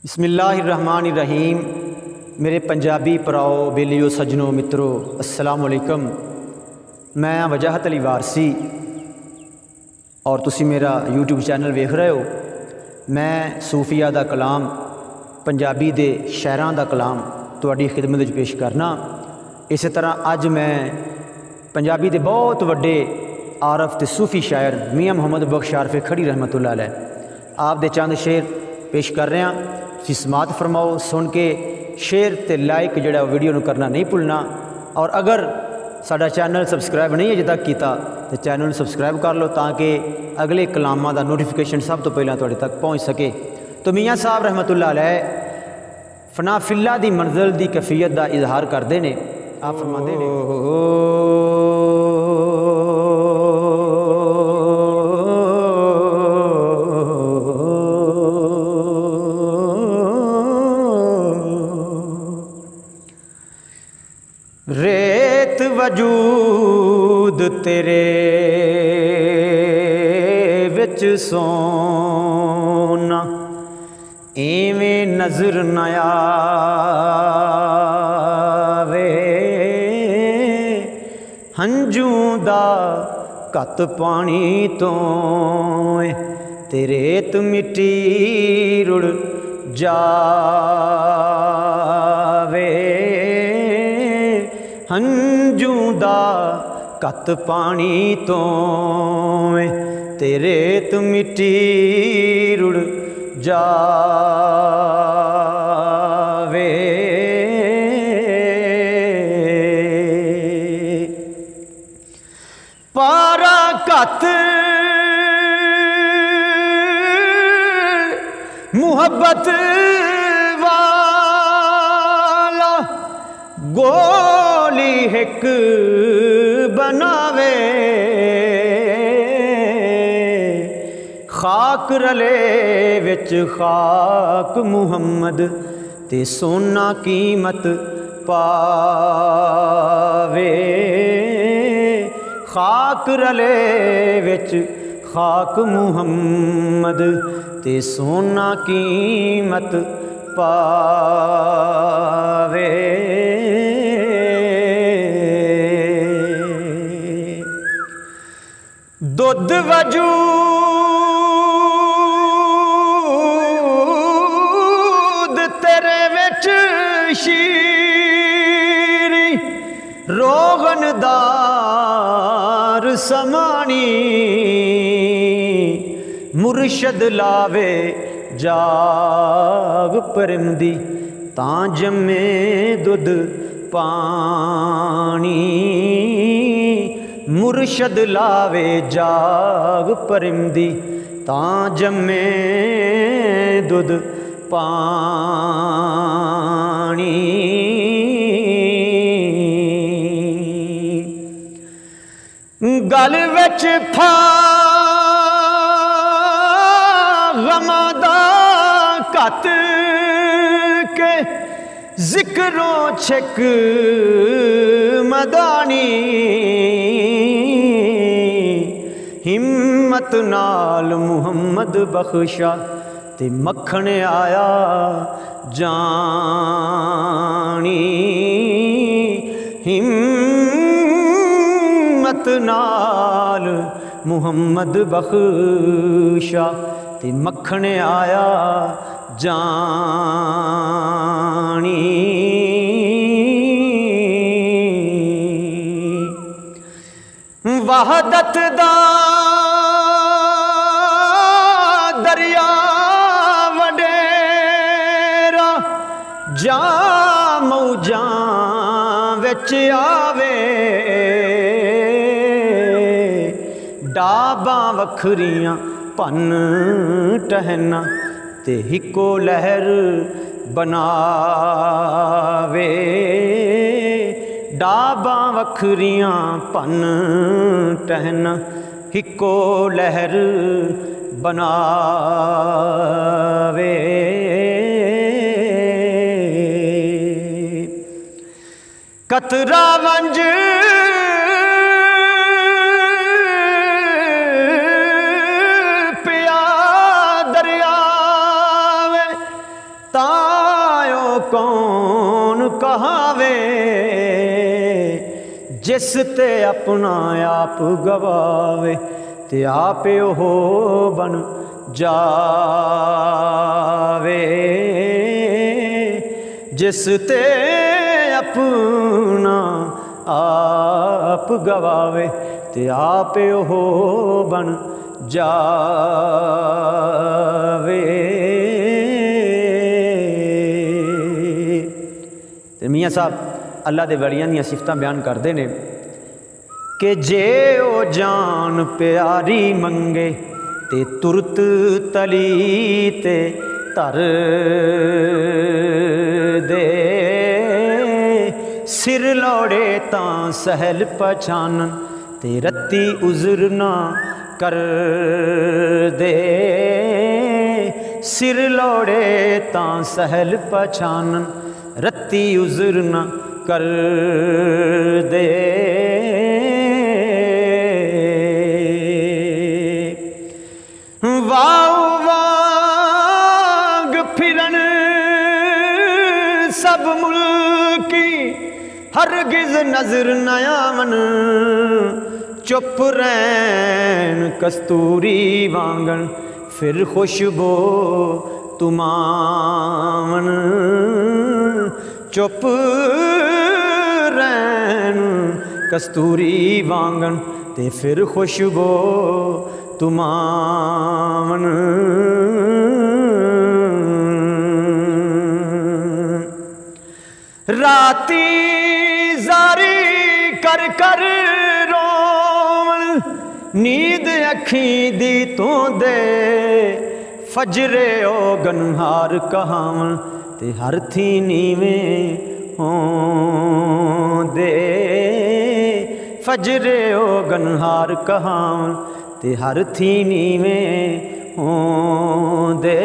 बिस्मिल्लाहिर्रहमानिर्रहीम। मेरे पंजाबी भराओ बेलियो सज्जनों मित्रों अस्सलाम वालेकुम। मैं वजाहत अली वारसी और तुसी मेरा यूट्यूब चैनल वेख रहे हो। मैं सूफिया दा कलाम पंजाबी दे शायरां दा कलाम तुहाडी खिदमत विच पेश करना। इस तरह अज मैं पंजाबी दे बहुत वड्डे आरफ ते सूफी शायर मियाँ मुहम्मद बख्श आरफे खड़ी रहमतुल्लाह अलैह आप दे चंद शेर पेश कर रहे हैं। तुसीं समात फरमाओ, सुन के शेयर ते लाइक जिहड़ा वीडियो नूं करना नहीं भुलना। और अगर साडा चैनल सबसक्राइब नहीं अजे तक किया तो चैनल सबसक्राइब कर लो ताकि अगले कलामां दा नोटिफिकेशन सब तो पहला तुहाडे तक पहुँच सके। तो मियाँ साहब रहमतुल्लाह अलैह फना फिल्ला दी मंजिल दी कैफियत दा इजहार करते हैं। आप फरमाते हैं, रेत वजूद तेरे विच सोना इवें नजर न आवे, हंजू दा कत पानी तो तेरे तू मिट्टी रुड़ जावे, हंजू दा कत पानी तो तेरे तू मिट्टी रुड़ जावे। पारा कत मुहब्बत वाला गोली हिक बनावे, खाक रले विच खाक मुहम्मद ते सोना कीमत पावे, खाक रले विच खाक मुहम्मद ते सोना कीमत पावे। दुध वजूद तेरे विच शीरी रोगनदार समानी, मुर्शद लावे जाग परमदी तां जमे दुध पानी, मुर्शद लावे जाग परमदी तां जमे दुध पानी। गल विच फा गमां दा कत के जिक्रों छिक मदानी, हिम्मत नाल मुहम्मद बख्शा ते मक्खन आया जानी, हिम्मत नाल मुहम्मद बख्शा ते मक्खन आया जानी। वहदत दा दरिया वडेरा जा मौजां विच आवे, डाबां वखरियां भन टहना ते हिको लहर बनावे, डाबां वखरियां भन टहना हिको लहर बनावे। कतरा वंज पिया दरिया कौन कहावे, जिस ते अपना आप गवावे ते आपे ओह बन जावे। जिस ते अपना आप गवावे ते आपे ओह बन जावे। ते मियाँ साहब अल्लाह दे वलियां दी सिफतां बयान करते हैं कि जे ओ जान प्यारी मंगे ते तुरत तली ते धर दे, सिर लौड़े तां सहल पछानन ते रत्ती उज़र ना कर दे। सिर लौड़े तां सहल पछानन रत्ती उज़र ना कर दे। वाव वाग फिरन सब मुल्की हरगिज़ नजर न आवन, चुप रैन कस्तूरी वांगन फिर खुशबो तुमावन। चुप रैन कस्तूरी वांगन ते फिर खुशबो तुमावन। राती जारी कर कर रोवन, नींद अखी दी तू दे, फजरे ओ गनहार कहावन ते हर थी नीवें होंदे। फजरे ओ गनहार कहावन ते हर थी नीवें होंदे।